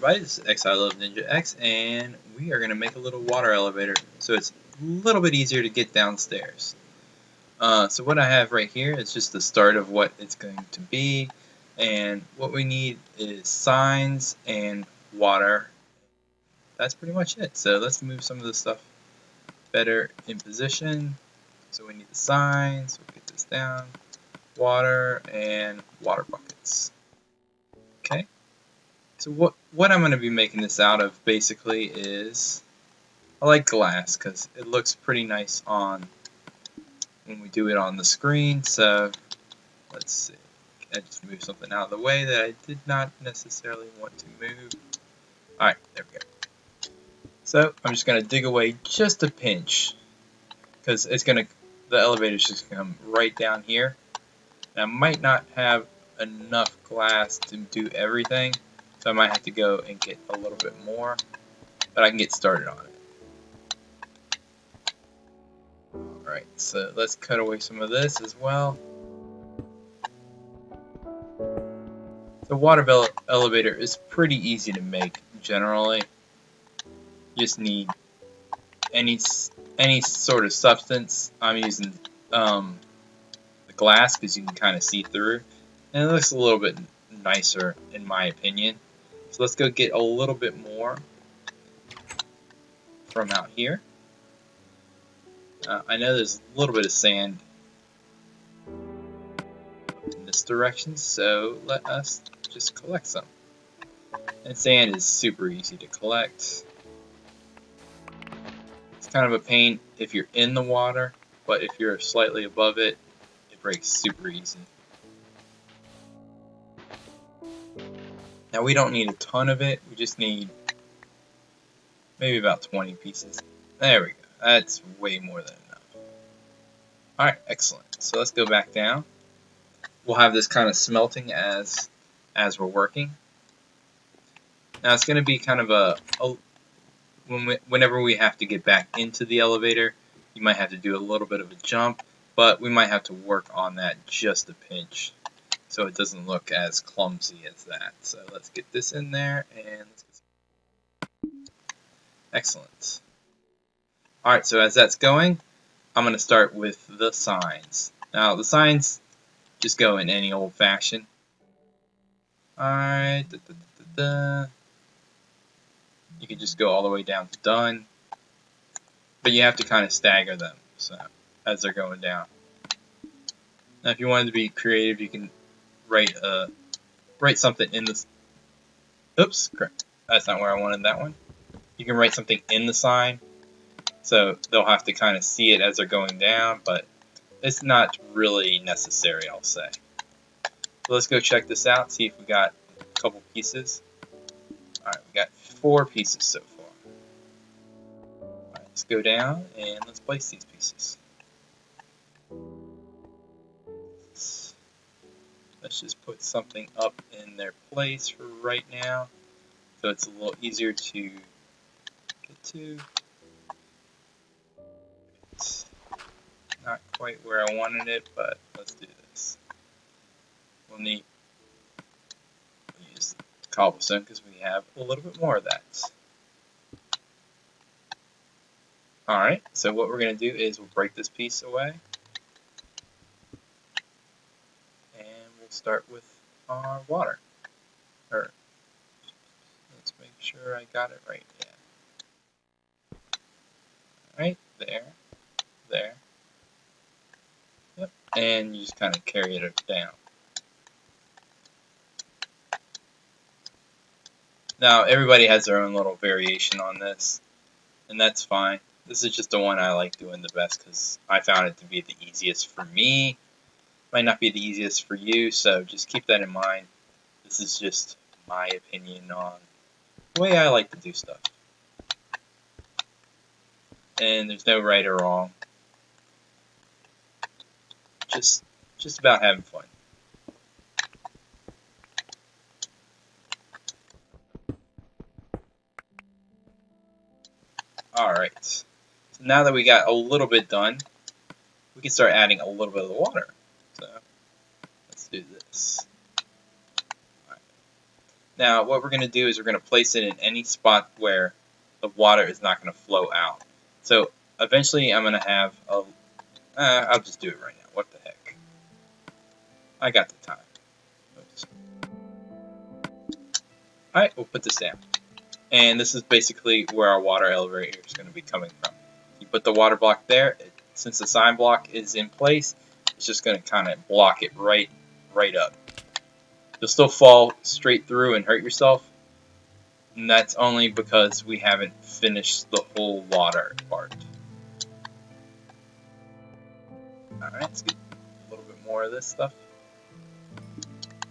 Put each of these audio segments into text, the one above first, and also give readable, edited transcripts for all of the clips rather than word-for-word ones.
everybody, this is X I Love Ninja X, and we are going to make a little water elevator so it's a little bit easier to get downstairs. So what I have right here is just the start of what it's going to be, and what we need is signs and water. That's pretty much it. So let's move some of the stuff better in position. So we need the signs, we'll get this down, water, and water buckets. Okay. So what I'm going to be making this out of basically is, I like glass because it looks pretty nice on when we do it on the screen. So let's see, I just moved something out of the way that I did not necessarily want to move. Alright, there we go. So I'm just going to dig away just a pinch because the elevator's just going to come right down here. And I might not have enough glass to do everything, so I might have to go and get a little bit more, but I can get started on it. Alright, so let's cut away some of this as well. The water elevator is pretty easy to make generally. You just need any sort of substance. I'm using the glass because you can kind of see through, and it looks a little bit nicer in my opinion. So let's go get a little bit more from out here. I know there's a little bit of sand in this direction, so let us just collect some. And sand is super easy to collect. It's kind of a pain if you're in the water, but if you're slightly above it, it breaks super easy. Now we don't need a ton of it, we just need maybe about 20 pieces. There we go, that's way more than enough. Alright, excellent. So let's go back down. We'll have this kind of smelting as we're working. Now it's going to be kind of whenever we have to get back into the elevator, you might have to do a little bit of a jump, but we might have to work on that just a pinch, so it doesn't look as clumsy as that. So let's get this in there, and let's get excellent. Alright, so as that's going, I'm going to start with the signs. Now the signs just go in any old fashion. Alright, you can just go all the way down to done, but you have to kind of stagger them so as they're going down. Now if you wanted to be creative, you can write something in this. Oops, crap. That's not where I wanted that one. You can write something in the sign, so they'll have to kind of see it as they're going down, but it's not really necessary, I'll say. So let's go check this out, see if we got a couple pieces. Alright, we got 4 pieces so far. Alright, let's go down and let's place these pieces. Let's just put something up in their place for right now, so it's a little easier to get to. It's not quite where I wanted it, but let's do this. We'll use cobblestone because we have a little bit more of that. Alright, so what we're going to do is we'll break this piece away. Start with our water. Let's make sure I got it right. Yeah. Right there. Yep. And you just kind of carry it down. Now everybody has their own little variation on this, and that's fine. This is just the one I like doing the best because I found it to be the easiest for me. Might not be the easiest for you, so just keep that in mind. This is just my opinion on the way I like to do stuff. And there's no right or wrong. Just about having fun. Alright. So now that we got a little bit done, we can start adding a little bit of the water. So let's do this. Right. Now what we're going to do is we're going to place it in any spot where the water is not going to flow out. So eventually I'm going to have a... I'll just do it right now. What the heck. I got the time. Oops. Alright, we'll put this down. And this is basically where our water elevator is going to be coming from. You put the water block there. Since the sign block is in place, it's just going to kind of block it right up. You'll still fall straight through and hurt yourself. And that's only because we haven't finished the whole water part. Alright, let's get a little bit more of this stuff.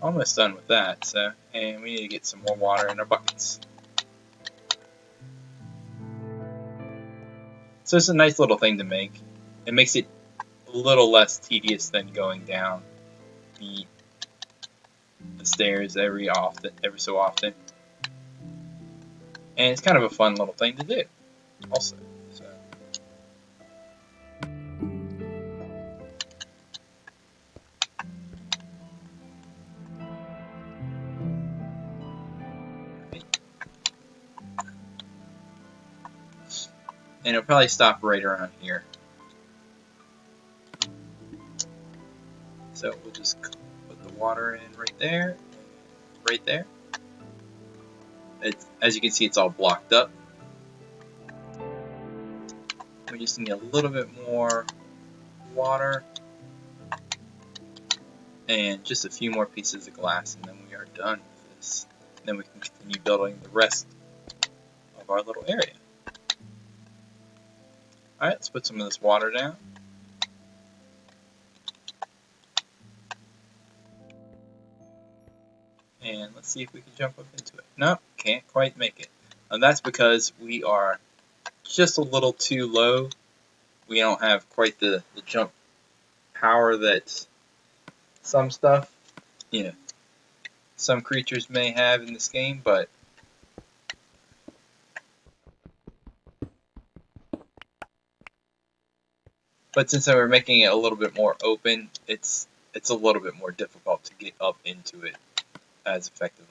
Almost done with that, so, and we need to get some more water in our buckets. So it's a nice little thing to make. It makes it a little less tedious than going down the stairs every so often. And it's kind of a fun little thing to do also. So. And it'll probably stop right around here. So we'll just put the water in right there, right there. As you can see, it's all blocked up. We just need a little bit more water and just a few more pieces of glass, and then we are done with this. And then we can continue building the rest of our little area. Alright, let's put some of this water down. And let's see if we can jump up into it. Nope, can't quite make it. And that's because we are just a little too low. We don't have quite the jump power that some stuff, some creatures may have in this game, but since we're making it a little bit more open, it's a little bit more difficult to get up into it as effectively.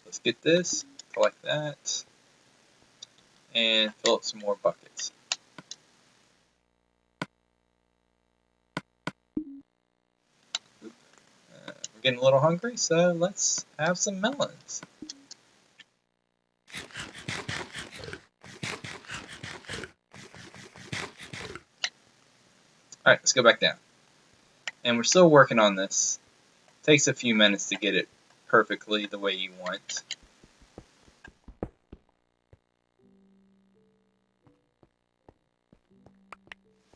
Let's get this, collect that, and fill up some more buckets. We're getting a little hungry, so let's have some melons. Alright, let's go back down. And we're still working on this. It takes a few minutes to get it perfectly the way you want.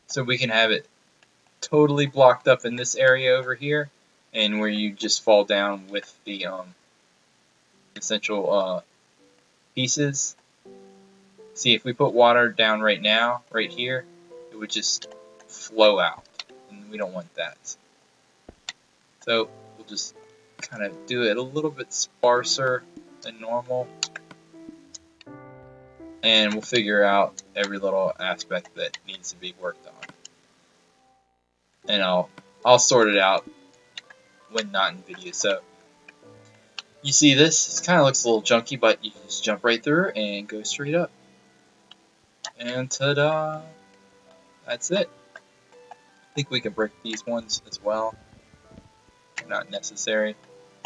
So we can have it totally blocked up in this area over here, and where you just fall down with the essential pieces. See, if we put water down right now, right here, it would just flow out, and we don't want that. So we'll just kind of do it a little bit sparser than normal, and we'll figure out every little aspect that needs to be worked on. And I'll sort it out when not in video. So you see this, it kind of looks a little junky, but you can just jump right through and go straight up. And ta-da! That's it. I think we can break these ones as well. Not necessary.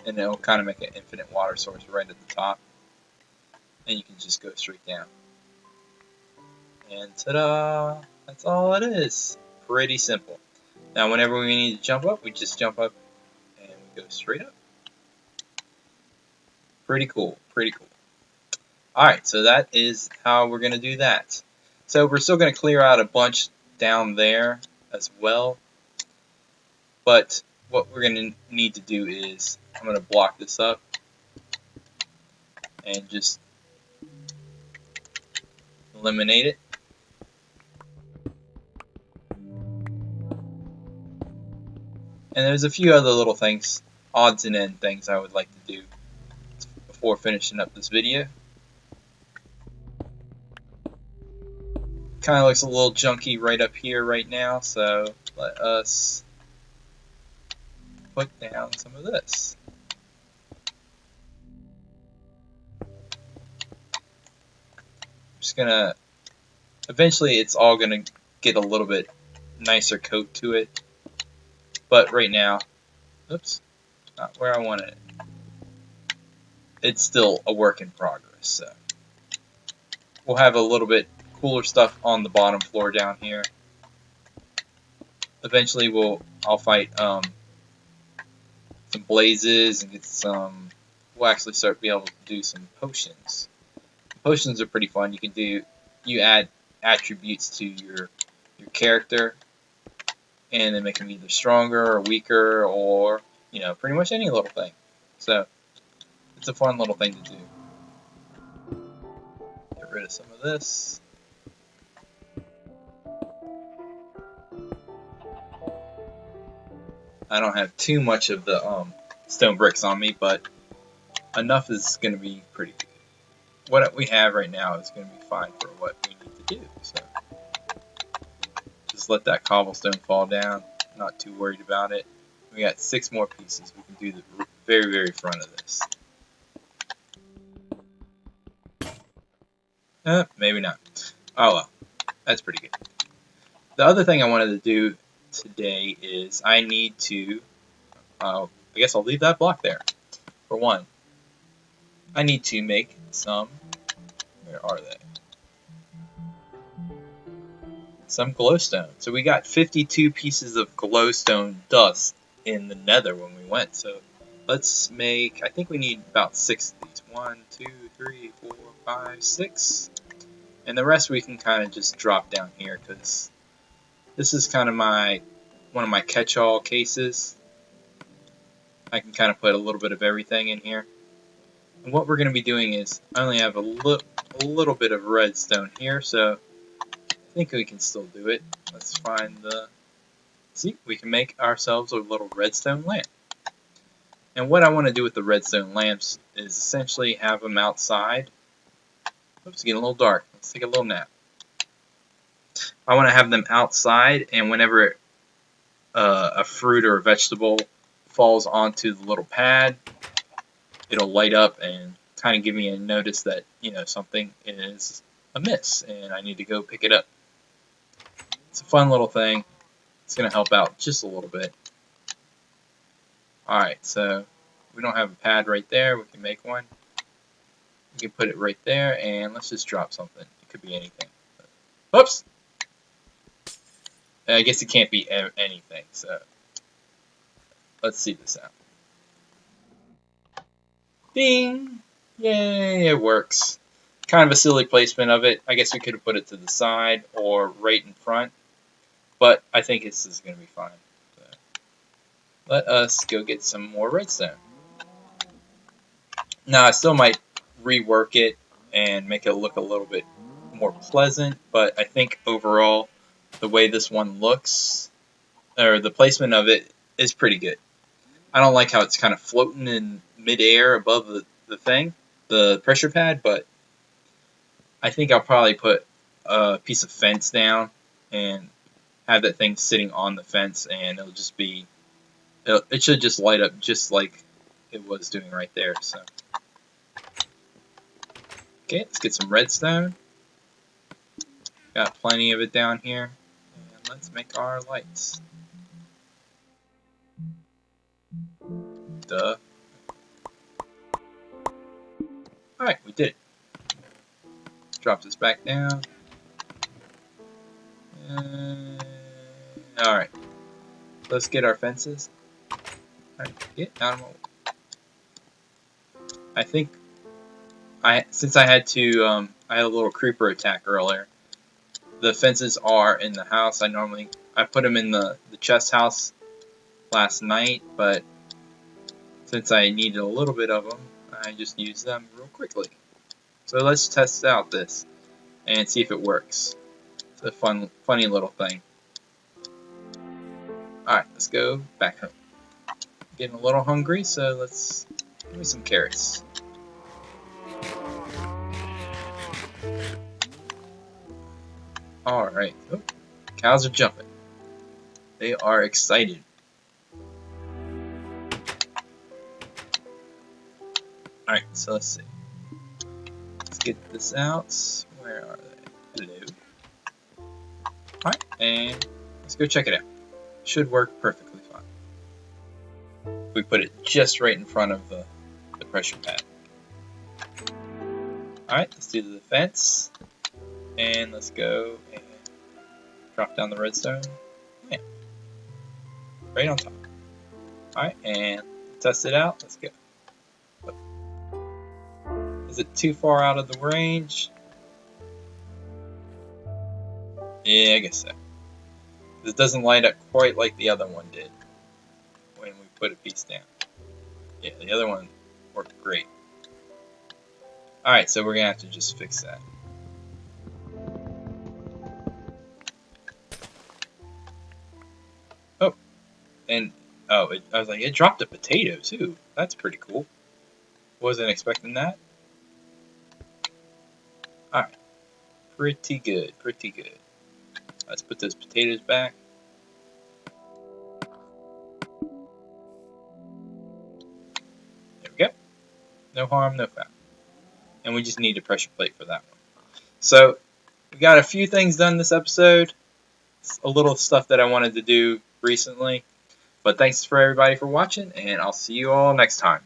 And it'll kind of make an infinite water source right at the top. And you can just go straight down. And ta-da! That's all it is. Pretty simple. Now whenever we need to jump up, we just jump up and we go straight up. Pretty cool, pretty cool. Alright, so that is how we're going to do that. So we're still going to clear out a bunch down there as well. But what we're going to need to do is, I'm going to block this up and just eliminate it. And there's a few other little things, odds and end things I would like to do before finishing up this video. Kind of looks a little junky right up here right now, so let us put down some of this. just gonna, eventually it's all gonna get a little bit nicer coat to it. But right now, oops, not where I wanted it. It's still a work in progress, so we'll have a little bit cooler stuff on the bottom floor down here. Eventually I'll fight some blazes and get some, we'll actually start being able to do some potions. Potions are pretty fun. You add attributes to your character, and they make them either stronger or weaker, or pretty much any little thing. So it's a fun little thing to do. Get rid of some of this. I don't have too much of the stone bricks on me, but enough is going to be pretty good. What we have right now is going to be fine for what we need to do. So just let that cobblestone fall down. Not too worried about it. We got 6 more pieces. We can do the very, very front of this. Maybe not. Oh well, that's pretty good. The other thing I wanted to do today is I need to, I guess I'll leave that block there. For one, I need to make some, where are they? Some glowstone. So we got 52 pieces of glowstone dust in the nether when we went. So let's make, I think we need about 6 of these. 1, 2, 3, 4, 5, 6. And the rest we can kind of just drop down here, because this is kind of one of my catch-all cases. I can kind of put a little bit of everything in here. And what we're going to be doing is, I only have a little bit of redstone here, so I think we can still do it. Let's find see, we can make ourselves a little redstone lamp. And what I want to do with the redstone lamps is essentially have them outside. Oops, it's getting a little dark. Let's take a little nap. I want to have them outside, and whenever a fruit or a vegetable falls onto the little pad, it'll light up and kind of give me a notice that something is amiss and I need to go pick it up. It's a fun little thing. It's going to help out just a little bit. Alright, so we don't have a pad right there. We can make one. We can put it right there, and let's just drop something. It could be anything. Oops! I guess it can't be anything, so let's see this out. Ding! Yay, it works. Kind of a silly placement of it. I guess we could have put it to the side or right in front, but I think this is going to be fine. So let us go get some more redstone. Now, I still might rework it and make it look a little bit more pleasant, but I think overall the way this one looks, or the placement of it, is pretty good. I don't like how it's kind of floating in midair above the pressure pad, but I think I'll probably put a piece of fence down and have that thing sitting on the fence, and it'll just be, it should just light up just like it was doing right there. So okay, let's get some redstone. Got plenty of it down here, and let's make our lights. Duh. Alright, we did it. Drop this back down. Alright. Let's get our fences. Alright, get out of my way. I think since I had to I had a little creeper attack earlier. The fences are in the house. I put them in the chest house last night, but since I needed a little bit of them, I just used them real quickly. So let's test out this and see if it works. It's a funny little thing. Alright, let's go back home. Getting a little hungry, so let's give me some carrots. Alright. Oh, cows are jumping. They are excited. Alright, so let's see. Let's get this out. Where are they? Hello. Alright, and let's go check it out. Should work perfectly fine. We put it just right in front of the pressure pad. Alright, let's do the defense. And let's go and drop down the redstone. Yeah. Right on top. Alright, and test it out. Let's go. Is it too far out of the range? Yeah, I guess so. It doesn't light up quite like the other one did when we put a piece down. Yeah, the other one worked great. Alright, so we're going to have to just fix that. Oh, and I was like, it dropped a potato too. That's pretty cool. Wasn't expecting that. Alright, pretty good, pretty good. Let's put those potatoes back. There we go. No harm, no foul. And we just need a pressure plate for that one. So, we got a few things done this episode. It's a little stuff that I wanted to do recently. But thanks for everybody for watching, and I'll see you all next time.